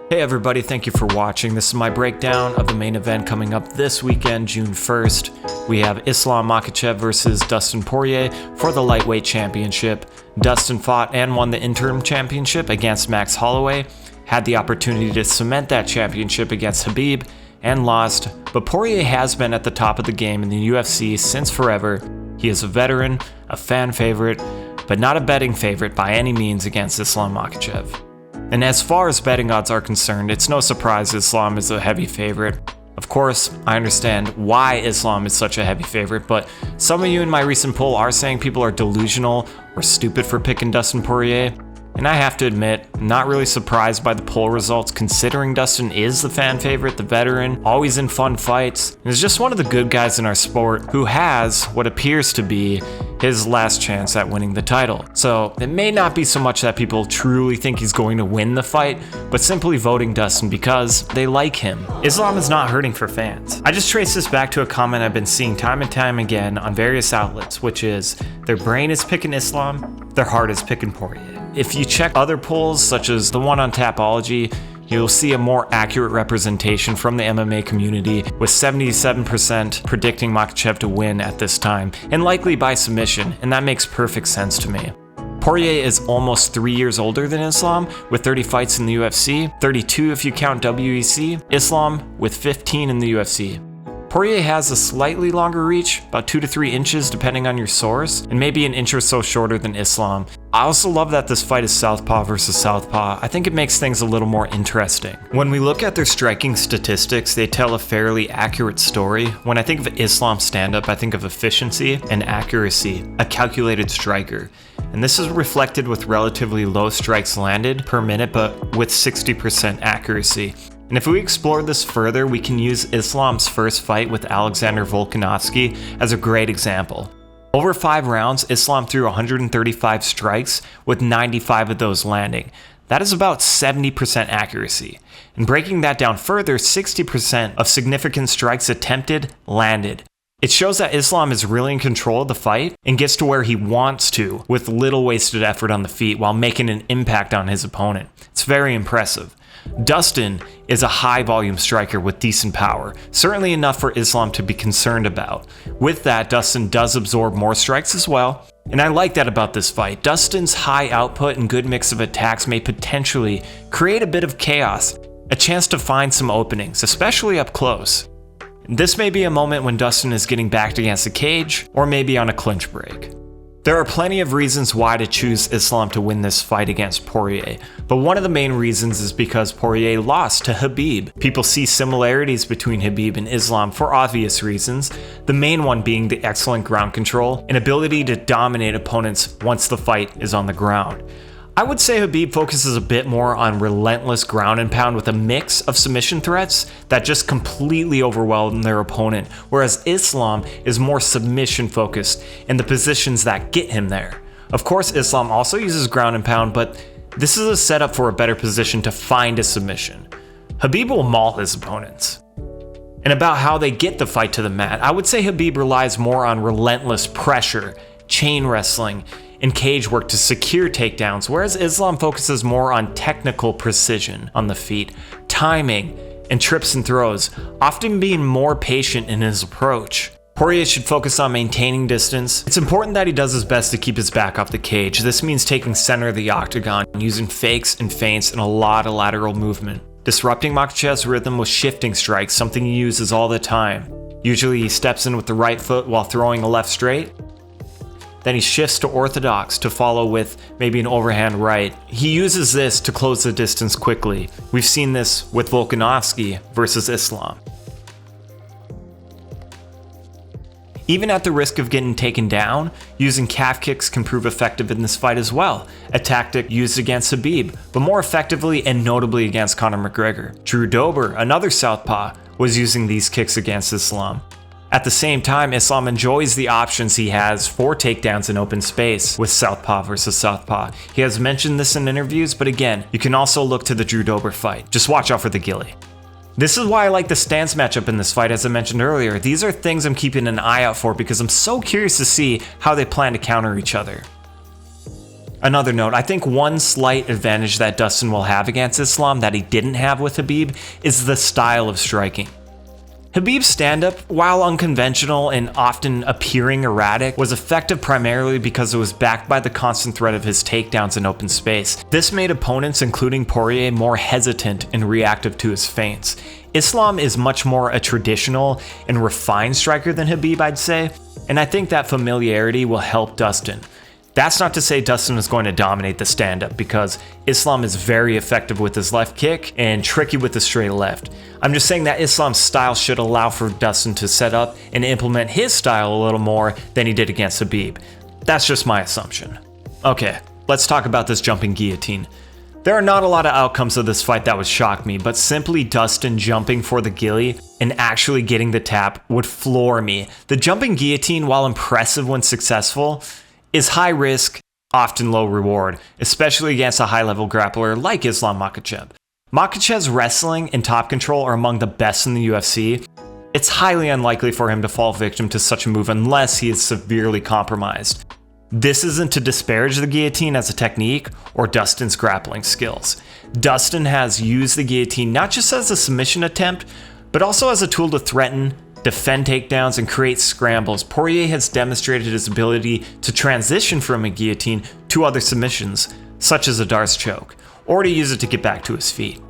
Hey everybody, thank you for watching. This is my breakdown of the main event coming up this weekend, June 1st. We have Islam Makhachev versus Dustin Poirier for the lightweight championship. Dustin fought and won the interim championship against Max Holloway, had the opportunity to cement that championship against Khabib, and lost, but Poirier has been at the top of the game in the UFC since forever. He is a veteran, a fan favorite, but not a betting favorite by any means against Islam Makhachev. And as far as betting odds are concerned, it's no surprise Islam is a heavy favorite. Of course, I understand why Islam is such a heavy favorite, but some of you in my recent poll are saying people are delusional or stupid for picking Dustin Poirier. And I have to admit, I'm not really surprised by the poll results considering Dustin is the fan favorite, the veteran, always in fun fights, and is just one of the good guys in our sport who has what appears to be his last chance at winning the title. So it may not be so much that people truly think he's going to win the fight, but simply voting Dustin because they like him. Islam is not hurting for fans. I just trace this back to a comment I've been seeing time and time again on various outlets, which is their brain is picking Islam, their heart is picking Poirier. If you check other polls, such as the one on Tapology, you'll see a more accurate representation from the MMA community, with 77% predicting Makhachev to win at this time, and likely by submission, and that makes perfect sense to me. Poirier is almost 3 years older than Islam, with 30 fights in the UFC, 32 if you count WEC, Islam with 15 in the UFC. Poirier has a slightly longer reach, about 2 to 3 inches depending on your source, and maybe an inch or so shorter than Islam. I also love that this fight is southpaw versus southpaw. I think it makes things a little more interesting. When we look at their striking statistics, they tell a fairly accurate story. When I think of Islam stand-up, I think of efficiency and accuracy, a calculated striker. And this is reflected with relatively low strikes landed per minute, but with 60% accuracy. And if we explore this further, we can use Islam's first fight with Alexander Volkanovski as a great example. Over 5 rounds, Islam threw 135 strikes, with 95 of those landing. That is about 70% accuracy. And breaking that down further, 60% of significant strikes attempted landed. It shows that Islam is really in control of the fight and gets to where he wants to with little wasted effort on the feet while making an impact on his opponent. It's very impressive. Dustin is a high volume striker with decent power, certainly enough for Islam to be concerned about. With that, Dustin does absorb more strikes as well, and I like that about this fight. Dustin's high output and good mix of attacks may potentially create a bit of chaos, a chance to find some openings, especially up close. This may be a moment when Dustin is getting backed against the cage, or maybe on a clinch break. There are plenty of reasons why to choose Islam to win this fight against Poirier, but one of the main reasons is because Poirier lost to Khabib. People see similarities between Khabib and Islam for obvious reasons, the main one being the excellent ground control and ability to dominate opponents once the fight is on the ground. I would say Khabib focuses a bit more on relentless ground and pound with a mix of submission threats that just completely overwhelm their opponent, whereas Islam is more submission focused in the positions that get him there. Of course, Islam also uses ground and pound, but this is a setup for a better position to find a submission. Khabib will maul his opponents. And about how they get the fight to the mat, I would say Khabib relies more on relentless pressure, chain wrestling, and cage work to secure takedowns, whereas Islam focuses more on technical precision on the feet, timing, and trips and throws, often being more patient in his approach. Poirier should focus on maintaining distance. It's important that he does his best to keep his back off the cage. This means taking center of the octagon, using fakes and feints and a lot of lateral movement. Disrupting Makhachev's rhythm with shifting strikes, something he uses all the time. Usually he steps in with the right foot while throwing a left straight. Then he shifts to orthodox to follow with maybe an overhand right. He uses this to close the distance quickly. We've seen this with Volkanovski versus Islam. Even at the risk of getting taken down, using calf kicks can prove effective in this fight as well, a tactic used against Khabib, but more effectively and notably against Conor McGregor. Drew Dober, another southpaw, was using these kicks against Islam. At the same time, Islam enjoys the options he has for takedowns in open space with southpaw versus southpaw. He has mentioned this in interviews, but again, you can also look to the Drew Dober fight. Just watch out for the ghillie. This is why I like the stance matchup in this fight, as I mentioned earlier. These are things I'm keeping an eye out for because I'm so curious to see how they plan to counter each other. Another note, I think one slight advantage that Dustin will have against Islam that he didn't have with Khabib is the style of striking. Khabib's stand-up, while unconventional and often appearing erratic, was effective primarily because it was backed by the constant threat of his takedowns in open space. This made opponents, including Poirier, more hesitant and reactive to his feints. Islam is much more a traditional and refined striker than Khabib, I'd say, and I think that familiarity will help Dustin. That's not to say Dustin is going to dominate the stand-up, because Islam is very effective with his left kick and tricky with the straight left. I'm just saying that Islam's style should allow for Dustin to set up and implement his style a little more than he did against Khabib. That's just my assumption. Okay, let's talk about this jumping guillotine. There are not a lot of outcomes of this fight that would shock me, but simply Dustin jumping for the gilly and actually getting the tap would floor me. The jumping guillotine, while impressive when successful, is high risk, often low reward, especially against a high-level grappler like Islam Makhachev. Makhachev's wrestling and top control are among the best in the UFC. It's highly unlikely for him to fall victim to such a move unless he is severely compromised. This isn't to disparage the guillotine as a technique or Dustin's grappling skills. Dustin has used the guillotine not just as a submission attempt, but also as a tool to threaten, defend takedowns, and create scrambles. Poirier has demonstrated his ability to transition from a guillotine to other submissions, such as a Darce choke, or to use it to get back to his feet.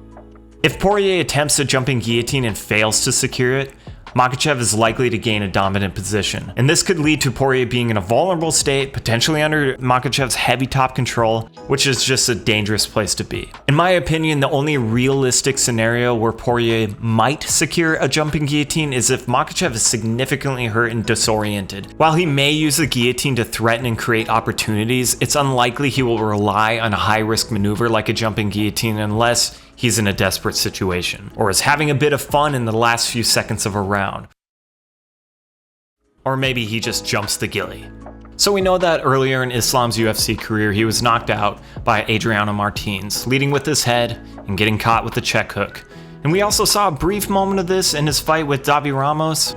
If Poirier attempts a jumping guillotine and fails to secure it, Makhachev is likely to gain a dominant position, and this could lead to Poirier being in a vulnerable state, potentially under Makhachev's heavy top control, which is just a dangerous place to be. In my opinion, the only realistic scenario where Poirier might secure a jumping guillotine is if Makhachev is significantly hurt and disoriented. While he may use the guillotine to threaten and create opportunities, it's unlikely he will rely on a high-risk maneuver like a jumping guillotine unless he's in a desperate situation, or is having a bit of fun in the last few seconds of a round. Or maybe he just jumps the gilly. So we know that earlier in Islam's UFC career, he was knocked out by Adriano Martins, leading with his head and getting caught with the check hook. And we also saw a brief moment of this in his fight with Davi Ramos.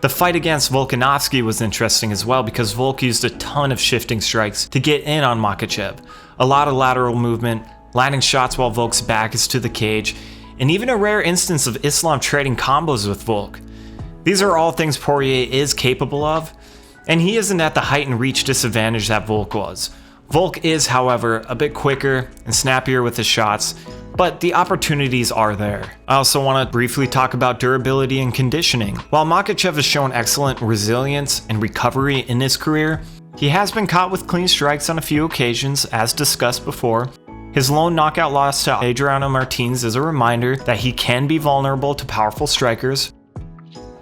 The fight against Volkanovski was interesting as well because Volk used a ton of shifting strikes to get in on Makhachev. A lot of lateral movement, landing shots while Volk's back is to the cage, and even a rare instance of Islam trading combos with Volk. These are all things Poirier is capable of, and he isn't at the height and reach disadvantage that Volk was. Volk is, however, a bit quicker and snappier with his shots, but the opportunities are there. I also want to briefly talk about durability and conditioning. While Makhachev has shown excellent resilience and recovery in his career, he has been caught with clean strikes on a few occasions, as discussed before. His lone knockout loss to Adriano Martins is a reminder that he can be vulnerable to powerful strikers.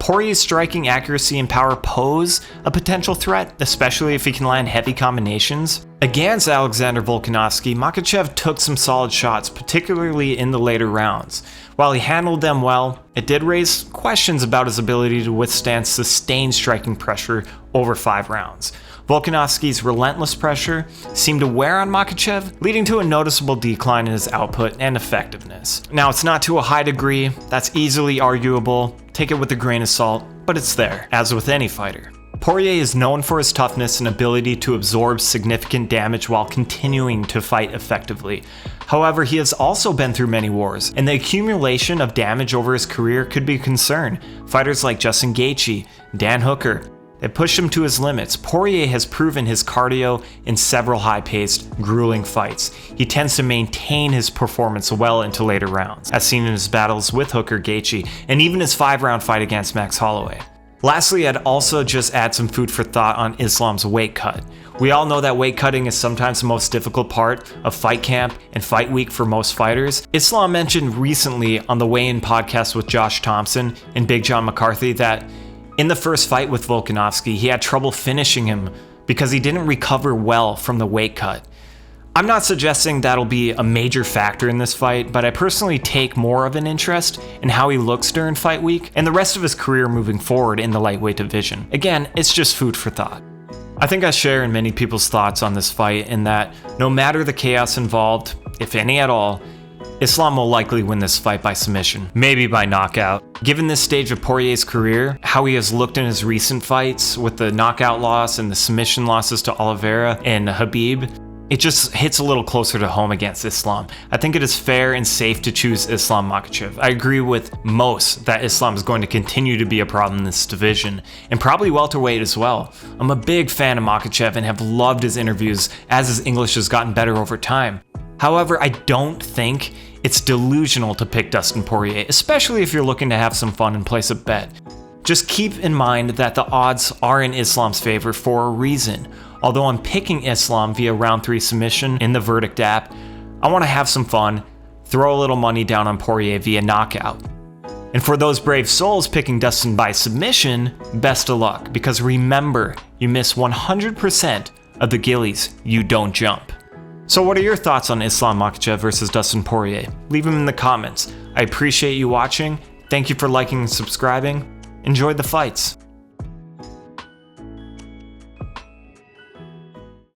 Poirier's striking accuracy and power pose a potential threat, especially if he can land heavy combinations. Against Alexander Volkanovski, Makhachev took some solid shots, particularly in the later rounds. While he handled them well, it did raise questions about his ability to withstand sustained striking pressure over 5 rounds. Volkanovski's relentless pressure seemed to wear on Makhachev, leading to a noticeable decline in his output and effectiveness. Now, it's not to a high degree, that's easily arguable, take it with a grain of salt, but it's there, as with any fighter. Poirier is known for his toughness and ability to absorb significant damage while continuing to fight effectively. However, he has also been through many wars, and the accumulation of damage over his career could be a concern. Fighters like Justin Gaethje, Dan Hooker, they pushed him to his limits. Poirier has proven his cardio in several high-paced, grueling fights. He tends to maintain his performance well into later rounds, as seen in his battles with Hooker, Gaethje, and even his 5-round fight against Max Holloway. Lastly, I'd also just add some food for thought on Islam's weight cut. We all know that weight cutting is sometimes the most difficult part of fight camp and fight week for most fighters. Islam mentioned recently on the Weigh In podcast with Josh Thompson and Big John McCarthy that in the first fight with Volkanovski, he had trouble finishing him because he didn't recover well from the weight cut. I'm not suggesting that'll be a major factor in this fight, but I personally take more of an interest in how he looks during fight week and the rest of his career moving forward in the lightweight division. Again, it's just food for thought. I think I share in many people's thoughts on this fight in that no matter the chaos involved, if any at all, Islam will likely win this fight by submission, maybe by knockout. Given this stage of Poirier's career, how he has looked in his recent fights with the knockout loss and the submission losses to Oliveira and Khabib, it just hits a little closer to home against Islam. I think it is fair and safe to choose Islam Makhachev. I agree with most that Islam is going to continue to be a problem in this division, and probably welterweight as well. I'm a big fan of Makhachev and have loved his interviews as his English has gotten better over time. However, I don't think it's delusional to pick Dustin Poirier, especially if you're looking to have some fun and place a bet. Just keep in mind that the odds are in Islam's favor for a reason. Although I'm picking Islam via round 3 submission in the Verdict app, I want to have some fun, throw a little money down on Poirier via knockout. And for those brave souls picking Dustin by submission, best of luck, because remember, you miss 100% of the gillies you don't jump. So what are your thoughts on Islam Makhachev versus Dustin Poirier? Leave them in the comments. I appreciate you watching. Thank you for liking and subscribing. Enjoy the fights.